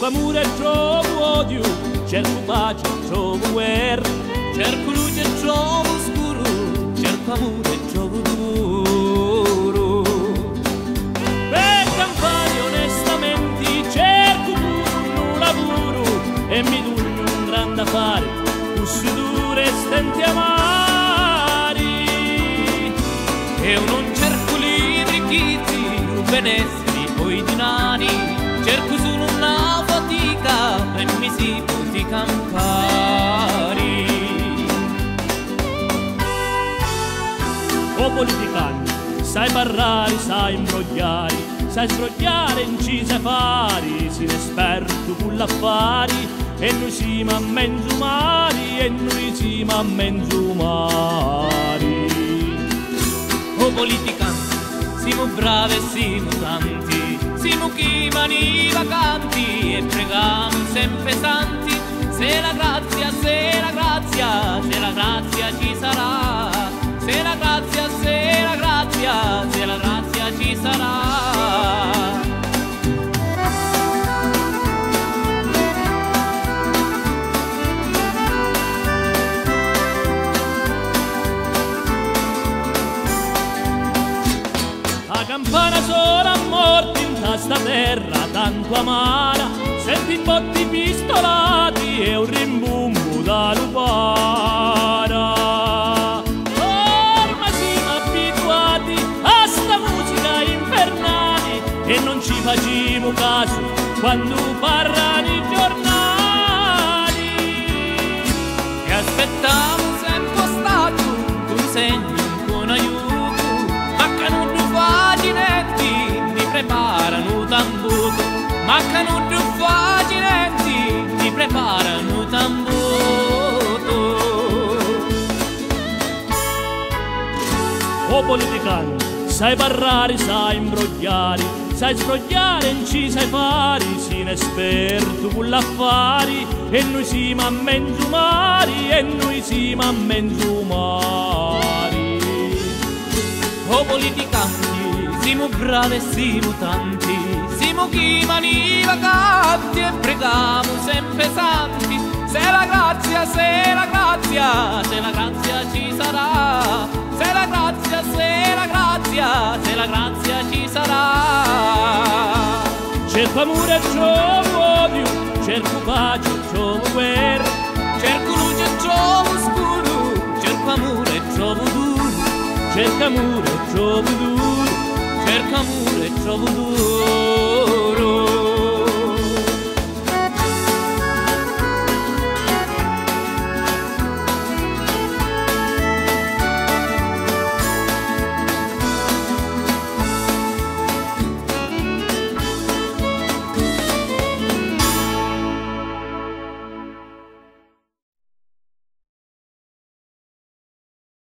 amore e trovo odio, cerco pace e trovo guerra, cerco luce e trovo scuro, cerco amore e trovo duro. Per campare onestamente cerco pure un lavoro e mi dugno un grande affare, cussi dure e stenti amari. Io non cerco libri chiti, benesseri o i denari, cerco solo una fatica e mi si può campari. O politicante, sai parlare, sai imbrogliare, sai sbrogliare in ci sai fare, sei esperto con l'affari e noi siamo a mezzo mari, e noi siamo a mezzo mari. O politicante, siamo bravi e siamo tanti, siamo chi mani vacanti e pregamo sempre santi, se la grazia, se la grazia, se la grazia ci sarà, se la grazia, se la grazia, se la grazia ci sarà. La campana sola a morti in questa terra tanto amara, senti botti pistolati e un rimbombo da lupara. Ormai siamo abituati a sta musica infernale e non ci facciamo caso quando parlano i giornali. E aspettiamo sempre stato un segno, un aiuto, ma che non facinetti mi preparano tambuto, mancano più facinetti mi preparano tambuto. O politicante, sai parlare, sai imbrogliare, sai sbrogliare in ci sai fare, sei un esperto con l'affari e noi siamo a mezzo mari, e noi siamo a mezzo mari. O politicanti, siamo bravi e siamo tanti, siamo chi mani vacanti e pregamo sempre santi, se la grazia, se la grazia, se la grazia ci sarà, se la grazia, se la grazia, se la grazia ci sarà. Cerco amore e trovo odio, cerco pace e trovo guerra, cerco luce e trovo scuro, cerco amore e trovo duro, cerco amore e trovo duro, cerco amore e trovo duro.